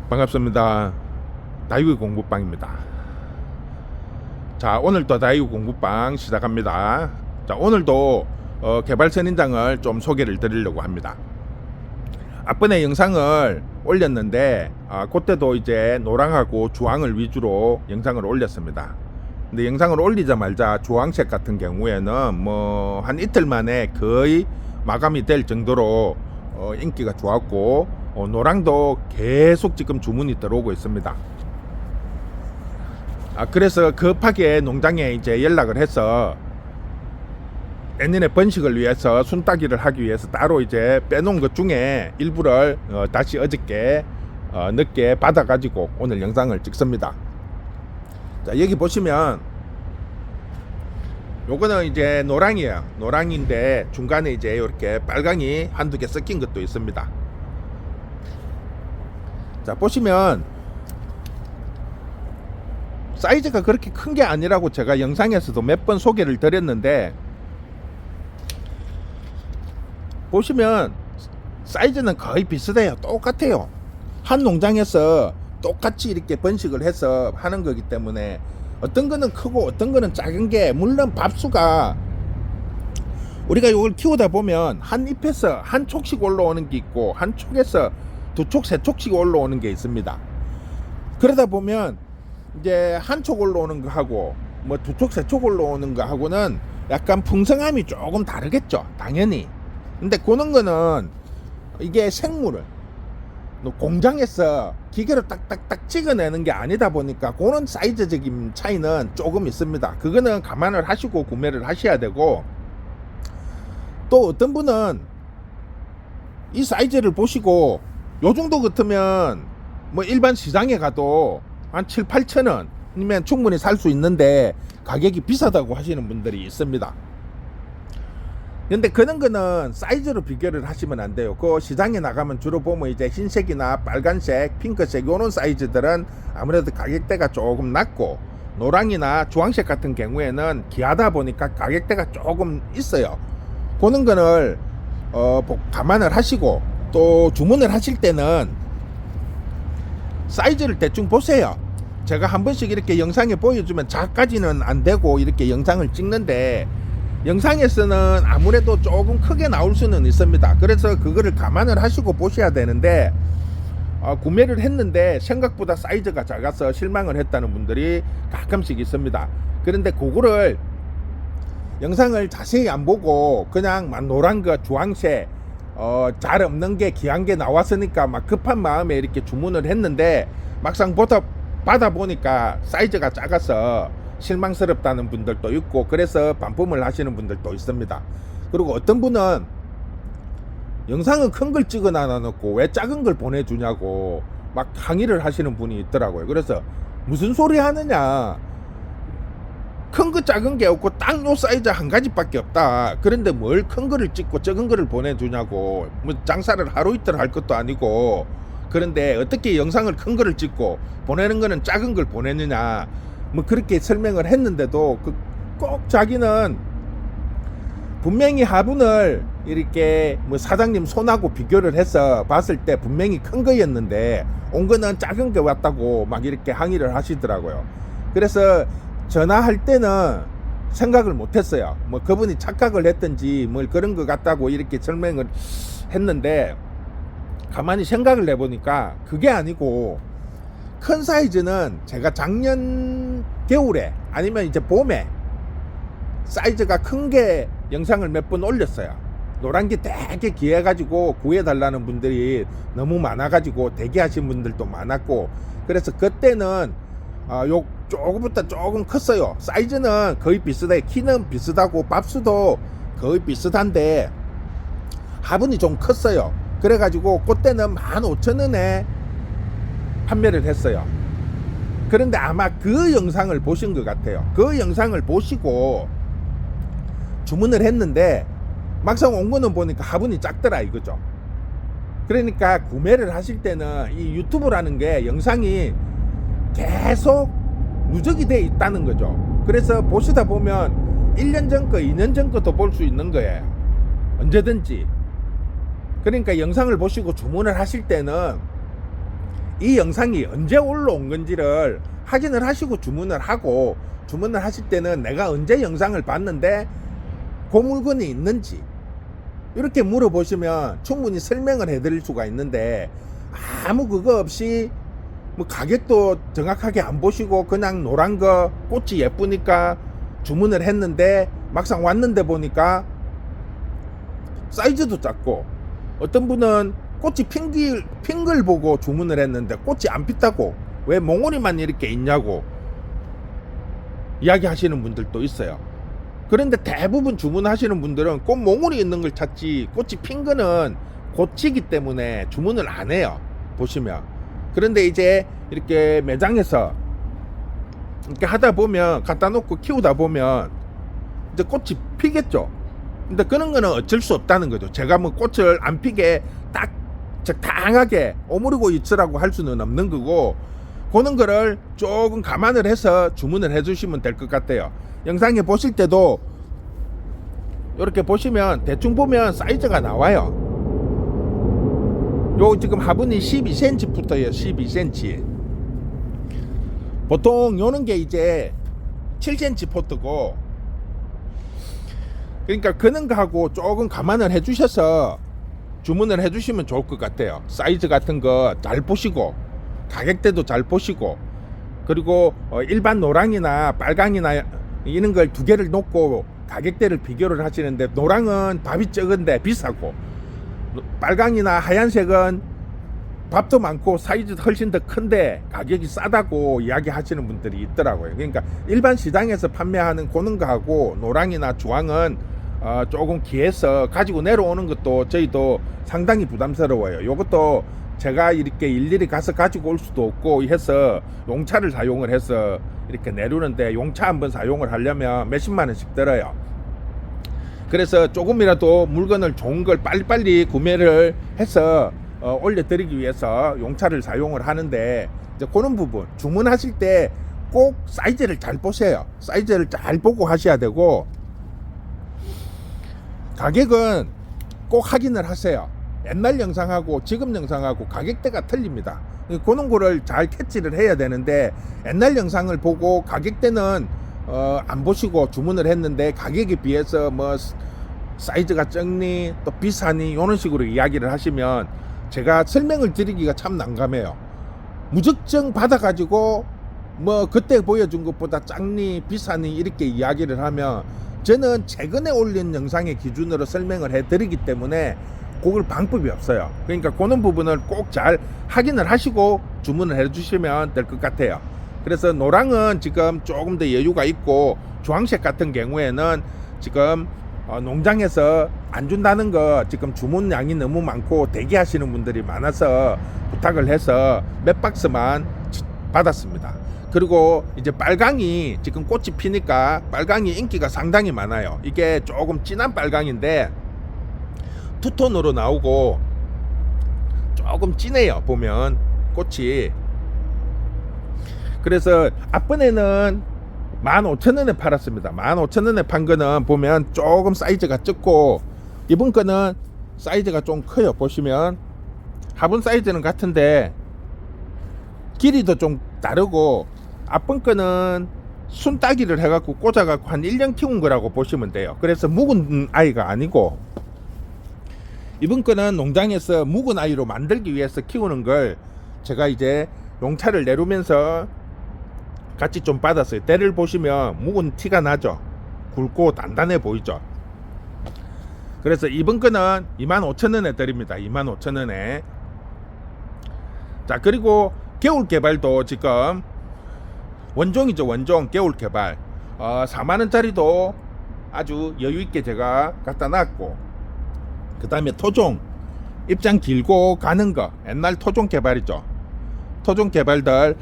반갑습니다. 다이브 공부방입니다. 자, 오늘도 다이브 공부방 시작합니다. 자, 오늘도 개발 선인장을 좀 소개를 드리려고 합니다. 앞번에 영상을 올렸는데 그때도 이제 노랑하고 주황을 위주로 영상을 올렸습니다. 근데 영상을 올리자마자 주황색 같은 경우에는 뭐 한 이틀 만에 거의 마감이 될 정도로 인기가 좋았고 노랑도 계속 지금 주문이 들어오고 있습니다. 그래서 급하게 농장에 이제 연락을 해서 내년에 번식을 위해서 순따기를 하기 위해서 따로 이제 빼놓은 것 중에 일부를 다시 어저께 늦게 받아가지고 오늘 영상을 찍습니다. 자, 여기 보시면 요거는 이제 노랑이에요. 노랑인데 중간에 이제 이렇게 빨강이 한두 개 섞인 것도 있습니다. 자, 보시면 사이즈가 그렇게 큰 게 아니라고 제가 영상에서도 몇 번 소개를 드렸는데, 보시면 사이즈는 거의 비슷해요. 똑같아요. 한 농장에서 똑같이 이렇게 번식을 해서 하는 거기 때문에 어떤 거는 크고 어떤 거는 작은 게, 물론 밥수가 우리가 이걸 키우다 보면 한 잎에서 한 촉씩 올라오는 게 있고 한 촉에서 두 촉, 세 촉씩 올라오는 게 있습니다. 그러다 보면 이제 한 촉 올라오는 거 하고 뭐 두 촉, 세 촉 올라오는 거 하고는 약간 풍성함이 조금 다르겠죠, 당연히. 근데 그런 거는 이게 생물을 공장에서 기계로 딱딱딱 찍어내는 게 아니다 보니까 그런 사이즈적인 차이는 조금 있습니다. 그거는 감안을 하시고 구매를 하셔야 되고, 또 어떤 분은 이 사이즈를 보시고 요 정도 같으면 뭐 일반 시장에 가도 한 7, 8천 원이면 충분히 살 수 있는데 가격이 비싸다고 하시는 분들이 있습니다. 근데 그런 거는 사이즈로 비교를 하시면 안 돼요. 그 시장에 나가면 주로 보면 이제 흰색이나 빨간색, 핑크색 요런 사이즈들은 아무래도 가격대가 조금 낮고, 노랑이나 주황색 같은 경우에는 귀하다 보니까 가격대가 조금 있어요. 그런 거를 감안을 하시고, 또 주문을 하실 때는 사이즈를 대충 보세요. 제가 한 번씩 이렇게 영상에 보여주면 작까지는 안 되고 이렇게 영상을 찍는데, 영상에서는 아무래도 조금 크게 나올 수는 있습니다. 그래서 그거를 감안을 하시고 보셔야 되는데, 구매를 했는데 생각보다 사이즈가 작아서 실망을 했다는 분들이 가끔씩 있습니다. 그런데 그거를 영상을 자세히 안 보고 그냥 막 노란 거, 주황색 잘 없는 게 귀한 게 나왔으니까 막 급한 마음에 이렇게 주문을 했는데, 막상 받아보니까 사이즈가 작아서 실망스럽다는 분들도 있고, 그래서 반품을 하시는 분들도 있습니다. 그리고 어떤 분은 영상은 큰 걸 찍어 놔놓고 왜 작은 걸 보내주냐고 막 항의를 하시는 분이 있더라고요. 그래서 무슨 소리 하느냐, 큰 거 작은 게 없고 딱 요 사이즈 한 가지밖에 없다. 그런데 뭘 큰 거를 찍고 작은 거를 보내주냐고. 뭐 장사를 하루 이틀 할 것도 아니고, 그런데 어떻게 영상을 큰 거를 찍고 보내는 거는 작은 걸 보내느냐, 뭐 그렇게 설명을 했는데도 꼭 자기는 분명히 화분을 이렇게 뭐 사장님 손하고 비교를 해서 봤을 때 분명히 큰 거였는데 온 거는 작은 게 왔다고 막 이렇게 항의를 하시더라고요. 그래서 전화할 때는 생각을 못 했어요. 뭐 그분이 착각을 했든지 뭐 그런 것 같다고 이렇게 설명을 했는데, 가만히 생각을 해보니까 그게 아니고, 큰 사이즈는 제가 작년 겨울에 아니면 이제 봄에 사이즈가 큰 게 영상을 몇 번 올렸어요. 노란 게 되게 귀해가지고 구해달라는 분들이 너무 많아가지고 대기하신 분들도 많았고, 그래서 그때는 요 조금부터 조금 컸어요. 사이즈는 거의 비슷해. 키는 비슷하고 밥수도 거의 비슷한데 화분이 좀 컸어요. 그래가지고 그때는 15,000원에 판매를 했어요. 그런데 아마 그 영상을 보신 것 같아요. 그 영상을 보시고 주문을 했는데 막상 온 거는 보니까 화분이 작더라 이거죠. 그러니까 구매를 하실 때는 이 유튜브라는 게 영상이 계속 누적이 돼 있다는 거죠. 그래서 보시다 보면 1년 전 거, 2년 전 거도 볼 수 있는 거예요. 언제든지. 그러니까 영상을 보시고 주문을 하실 때는 이 영상이 언제 올라온 건지를 확인을 하시고 주문을 하고, 주문을 하실 때는 내가 언제 영상을 봤는데 그 물건이 있는지 이렇게 물어보시면 충분히 설명을 해드릴 수가 있는데, 아무 그거 없이 뭐 가격도 정확하게 안 보시고 그냥 노란 거 꽃이 예쁘니까 주문을 했는데 막상 왔는데 보니까 사이즈도 작고, 어떤 분은 꽃이 핀 걸 보고 주문을 했는데 꽃이 안 폈다고, 왜 몽우리만 이렇게 있냐고 이야기 하시는 분들도 있어요. 그런데 대부분 주문하시는 분들은 꽃 몽우리 있는 걸 찾지, 꽃이 핀 거는 고치기 때문에 주문을 안 해요, 보시면. 그런데 이제 이렇게 매장에서 이렇게 하다 보면, 갖다 놓고 키우다 보면 이제 꽃이 피겠죠. 근데 그런 거는 어쩔 수 없다는 거죠. 제가 뭐 꽃을 안 피게 딱 적당하게 오므리고 있으라고 할 수는 없는 거고, 그런 거를 조금 감안을 해서 주문을 해 주시면 될 것 같아요. 영상에 보실 때도 이렇게 보시면 대충 보면 사이즈가 나와요. 요 지금 화분이 12cm부터예요. 12cm. 보통 요런 게 이제 7cm 포트고, 그러니까 그런 거하고 조금 감안을 해 주셔서 주문을 해 주시면 좋을 것 같아요. 사이즈 같은 거 잘 보시고, 가격대도 잘 보시고, 그리고 일반 노랑이나 빨강이나 이런 걸 두 개를 놓고 가격대를 비교를 하시는데, 노랑은 밥이 적은데 비싸고, 빨강이나 하얀색은 밥도 많고 사이즈도 훨씬 더 큰데 가격이 싸다고 이야기 하시는 분들이 있더라고요. 그러니까 일반 시장에서 판매하는 그런 거하고 노랑이나 주황은 조금 귀해서 가지고 내려오는 것도 저희도 상당히 부담스러워요. 이것도 제가 이렇게 일일이 가서 가지고 올 수도 없고 해서 용차를 사용을 해서 이렇게 내려오는데, 용차 한번 사용을 하려면 몇십만 원씩 들어요. 그래서 조금이라도 물건을 좋은 걸 빨리빨리 구매를 해서 올려드리기 위해서 용차를 사용을 하는데, 이제 그런 부분 주문하실 때 꼭 사이즈를 잘 보세요. 사이즈를 잘 보고 하셔야 되고, 가격은 꼭 확인을 하세요. 옛날 영상하고 지금 영상하고 가격대가 틀립니다. 그런 거를 잘 캐치를 해야 되는데, 옛날 영상을 보고 가격대는 안 보시고 주문을 했는데 가격에 비해서 뭐 사이즈가 적니 또 비싸니 이런 식으로 이야기를 하시면 제가 설명을 드리기가 참 난감해요. 무작정 받아가지고 뭐 그때 보여준 것보다 작니 비싸니 이렇게 이야기를 하면, 저는 최근에 올린 영상의 기준으로 설명을 해드리기 때문에 그걸 방법이 없어요. 그러니까 그런 부분을 꼭 잘 확인을 하시고 주문을 해주시면 될 것 같아요. 그래서 노랑은 지금 조금 더 여유가 있고, 주황색 같은 경우에는 지금 농장에서 안 준다는 거, 지금 주문량이 너무 많고 대기하시는 분들이 많아서 부탁을 해서 몇 박스만 받았습니다. 그리고 이제 빨강이 지금 꽃이 피니까 빨강이 인기가 상당히 많아요. 이게 조금 진한 빨강인데 투톤으로 나오고 조금 진해요, 보면 꽃이. 그래서 앞번에는 15,000원에 팔았습니다. 15,000원에 판 거는 보면 조금 사이즈가 적고, 이번 거는 사이즈가 좀 커요. 보시면 화분 사이즈는 같은데 길이도 좀 다르고, 앞번 거는 순 따기를 해갖고 꽂아갖고 한 1년 키운 거라고 보시면 돼요. 그래서 묵은 아이가 아니고, 이번 거는 농장에서 묵은 아이로 만들기 위해서 키우는 걸 제가 이제 용차를 내려오면서 같이 좀 받았어요. 때를 보시면 묵은 티가 나죠. 굵고 단단해 보이죠. 그래서 이번 거는 25,000원에 드립니다. 25,000원에. 자, 그리고 겨울 개발도 지금 원종이죠. 원종 겨울 개발 4만원짜리도 아주 여유있게 제가 갖다 놨고, 그 다음에 토종 입장 길고 가는 거, 옛날 토종 개발이죠. 토종 개발들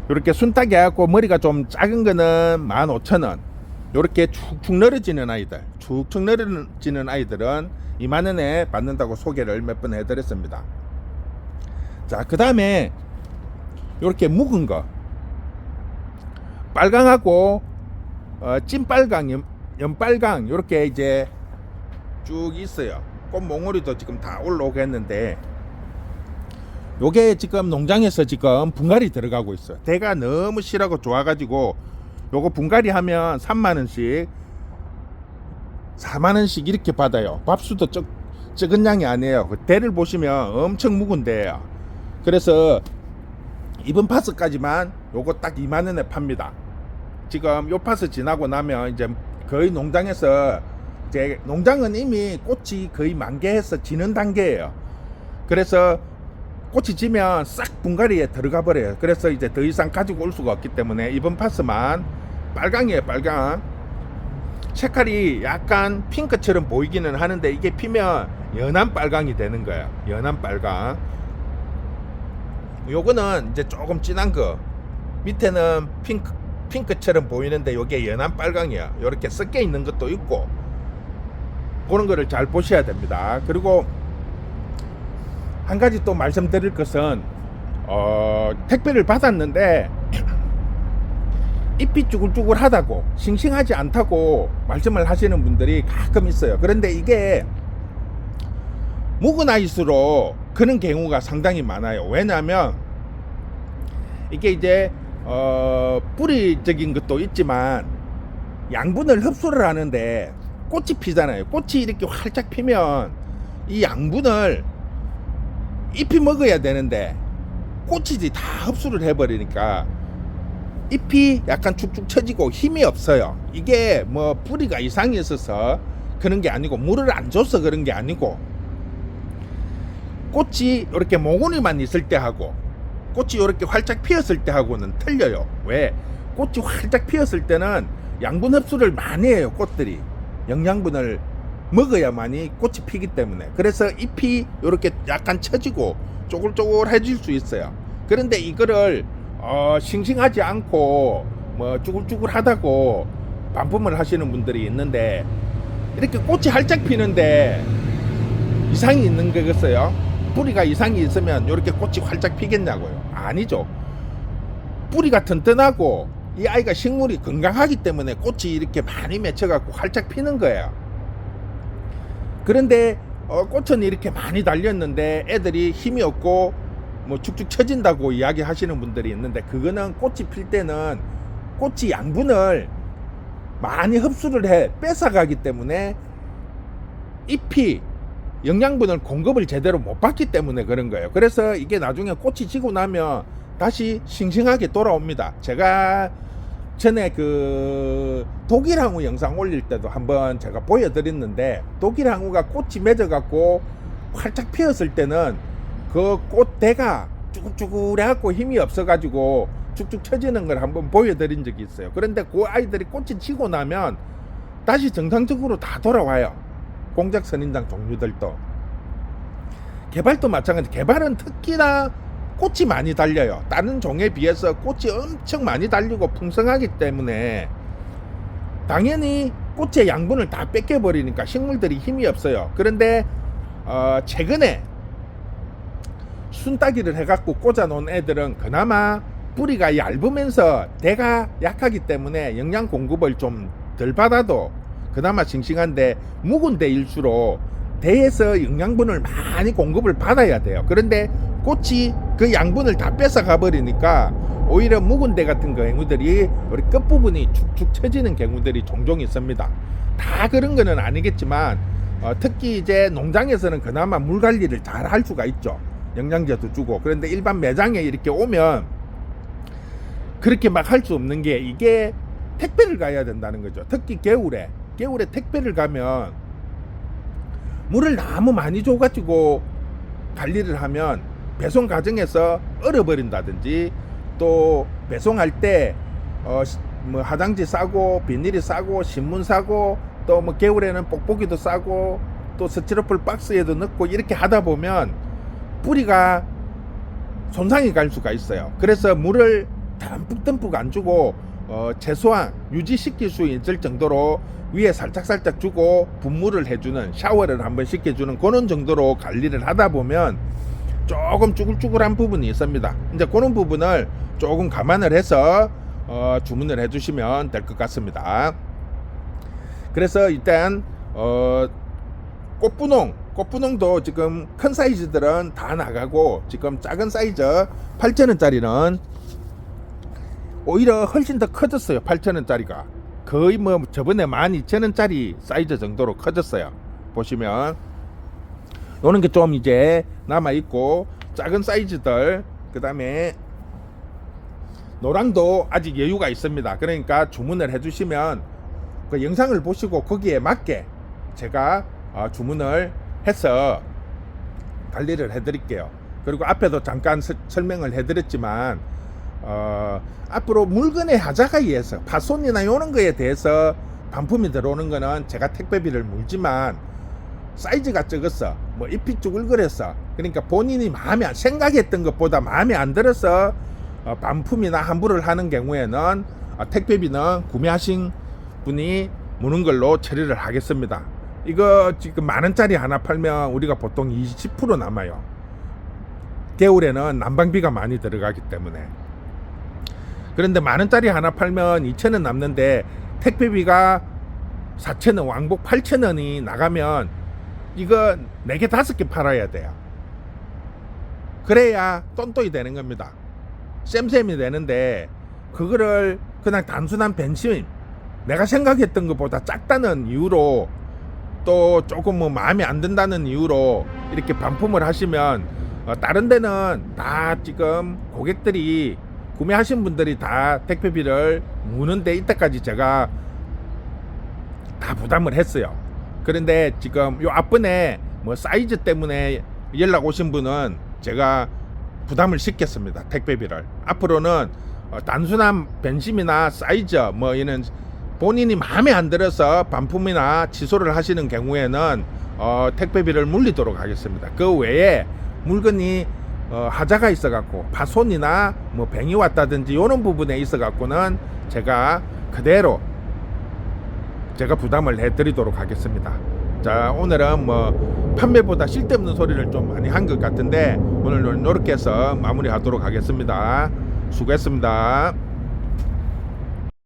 이렇게 순따기 해갖고 머리가 좀 작은 거는 15,000원. 이렇게 축축 늘어지는 아이들, 축축 늘어지는 아이들은 2만원에 받는다고 소개를 몇 번 해드렸습니다. 자, 그 다음에 이렇게 묵은 거, 빨강하고 찐빨강, 연빨강 이렇게 이제 쭉 있어요. 꽃 몽우리도 지금 다 올라오고 했는데, 요게 지금 농장에서 지금 분갈이 들어가고 있어요. 대가 너무 실하고 좋아가지고 요거 분갈이 하면 3만원씩 4만원씩 이렇게 받아요. 밥수도 적은 양이 아니에요. 그 대를 보시면 엄청 묵은 대예요. 그래서 이번 파스까지만 요거 딱 2만원에 팝니다. 지금 요 파스 지나고 나면 이제 거의 농장에서 이제 농장은 이미 꽃이 거의 만개해서 지는 단계예요. 그래서 꽃이 지면 싹 분갈이에 들어가 버려요. 그래서 이제 더 이상 가지고 올 수가 없기 때문에 이번 파스만 빨강이에요. 빨강. 색깔이 약간 핑크처럼 보이기는 하는데 이게 피면 연한 빨강이 되는 거예요. 연한 빨강. 요거는 이제 조금 진한 거. 밑에는 핑크처럼 보이는데 요게 연한 빨강이야. 요렇게 섞여 있는 것도 있고 그런 거를 잘 보셔야 됩니다. 그리고 한 가지 또 말씀드릴 것은 택배를 받았는데 잎이 쭈글쭈글하다고 싱싱하지 않다고 말씀을 하시는 분들이 가끔 있어요. 그런데 이게 묵은 아이수록 그런 경우가 상당히 많아요. 왜냐하면 이게 이제 뿌리적인 것도 있지만 양분을 흡수를 하는데 꽃이 피잖아요. 꽃이 이렇게 활짝 피면 이 양분을 잎이 먹어야 되는데 꽃이 다 흡수를 해버리니까 잎이 약간 축축 처지고 힘이 없어요. 이게 뭐 뿌리가 이상이 있어서 그런 게 아니고 물을 안 줘서 그런 게 아니고 꽃이 이렇게 모근이만 있을 때 하고 꽃이 이렇게 활짝 피었을 때 하고는 틀려요. 왜? 꽃이 활짝 피었을 때는 양분 흡수를 많이 해요. 꽃들이 영양분을 먹어야만이 꽃이 피기 때문에. 그래서 잎이 이렇게 약간 처지고 쪼글쪼글해질 수 있어요. 그런데 이거를 싱싱하지 않고 뭐 쭈글쭈글하다고 반품을 하시는 분들이 있는데 이렇게 꽃이 활짝 피는데 이상이 있는 거겠어요? 뿌리가 이상이 있으면 이렇게 꽃이 활짝 피겠냐고요? 아니죠. 뿌리가 튼튼하고 이 아이가 식물이 건강하기 때문에 꽃이 이렇게 많이 맺혀갖고 활짝 피는 거예요. 그런데 꽃은 이렇게 많이 달렸는데 애들이 힘이 없고 뭐 축축 처진다고 이야기 하시는 분들이 있는데 그거는 꽃이 필 때는 꽃이 양분을 많이 흡수를 해 뺏어가기 때문에 잎이 영양분을 공급을 제대로 못 받기 때문에 그런 거예요. 그래서 이게 나중에 꽃이 지고 나면 다시 싱싱하게 돌아옵니다. 제가 전에 그 독일항우 영상 올릴 때도 한번 제가 보여드렸는데 독일항우가 꽃이 맺어갖고 활짝 피었을 때는 그 꽃대가 쭈글쭈글해갖고 힘이 없어가지고 쭉쭉 처지는 걸 한번 보여드린 적이 있어요. 그런데 그 아이들이 꽃이 지고 나면 다시 정상적으로 다 돌아와요. 공작 선인장 종류들도. 개발도 마찬가지. 개발은 특히나 꽃이 많이 달려요. 다른 종에 비해서 꽃이 엄청 많이 달리고 풍성하기 때문에 당연히 꽃의 양분을 다 뺏겨버리니까 식물들이 힘이 없어요. 그런데 최근에 순따기를 해갖고 꽂아놓은 애들은 그나마 뿌리가 얇으면서 대가 약하기 때문에 영양 공급을 좀 덜 받아도 그나마 싱싱한데 묵은 대일수록 대에서 영양분을 많이 공급을 받아야 돼요. 그런데 꽃이 그 양분을 다 뺏어가 버리니까 오히려 묵은 대 같은 경우들이 우리 끝부분이 축축 처지는 경우들이 종종 있습니다. 다 그런 거는 아니겠지만 특히 이제 농장에서는 그나마 물 관리를 잘 할 수가 있죠. 영양제도 주고. 그런데 일반 매장에 이렇게 오면 그렇게 막 할 수 없는 게 이게 택배를 가야 된다는 거죠. 특히 겨울에 택배를 가면 물을 너무 많이 줘가지고 관리를 하면 배송 과정에서 얼어버린다든지 또 배송할 때 뭐 화장지 싸고 비닐이 싸고 신문 싸고 또 뭐 겨울에는 뽁뽁이도 싸고 또 스티로폴 박스에도 넣고 이렇게 하다 보면 뿌리가 손상이 갈 수가 있어요. 그래서 물을 듬뿍 안 주고 최소한 유지시킬 수 있을 정도로 위에 살짝 주고 분무를 해주는 샤워를 한번 시켜주는 그런 정도로 관리를 하다 보면 조금 쭈글쭈글한 부분이 있습니다. 이제 그런 부분을 조금 감안을 해서 주문을 해주시면 될 것 같습니다. 그래서 일단 꽃분홍 꽃분홍도 지금 큰 사이즈들은 다 나가고 지금 작은 사이즈 8,000원짜리는 오히려 훨씬 더 커졌어요. 8,000원짜리가 거의 뭐 저번에 12,000원짜리 사이즈 정도로 커졌어요. 보시면 요런 게 좀 이제 남아 있고, 작은 사이즈들, 그 다음에 노랑도 아직 여유가 있습니다. 그러니까 주문을 해주시면 그 영상을 보시고 거기에 맞게 제가 주문을 해서 관리를 해드릴게요. 그리고 앞에도 잠깐 설명을 해드렸지만 앞으로 물건의 하자가 의해서 파손이나 이런 거에 대해서 반품이 들어오는 거는 제가 택배비를 물지만, 사이즈가 적었어, 뭐 잎이 쭈글거렸어, 그러니까 본인이 생각했던 것보다 마음에 안 들어서 반품이나 환불을 하는 경우에는 택배비는 구매하신 분이 무는 걸로 처리를 하겠습니다. 이거 지금 만원짜리 하나 팔면 우리가 보통 20% 남아요. 겨울에는 난방비가 많이 들어가기 때문에. 그런데 만원짜리 하나 팔면 2,000원 남는데 택배비가 4,000원, 왕복 8,000원이 나가면 이거 4개 5개 팔아야 돼요. 그래야 똔똔이 되는 겁니다. 쌤쌤이 되는데, 그거를 그냥 단순한 변심, 내가 생각했던 것보다 작다는 이유로, 또 조금 뭐 마음에 안 든다는 이유로 이렇게 반품을 하시면 다른 데는 다 지금 고객들이 구매하신 분들이 다 택배비를 무는데 이때까지 제가 다 부담을 했어요. 그런데 지금 요 앞번에 뭐 사이즈 때문에 연락 오신 분은 제가 부담을 시켰습니다. 택배비를. 앞으로는 단순한 변심이나 사이즈 뭐 이런 본인이 마음에 안 들어서 반품이나 취소를 하시는 경우에는 택배비를 물리도록 하겠습니다. 그 외에 물건이 하자가 있어 갖고 파손이나 뭐 병이 왔다든지 이런 부분에 있어 갖고는 제가 그대로 제가 부담을 해 드리도록 하겠습니다. 자, 오늘은 뭐 판매보다 쓸데없는 소리를 좀 많이 한 것 같은데 오늘 이렇게 해서 마무리하도록 하겠습니다. 수고했습니다.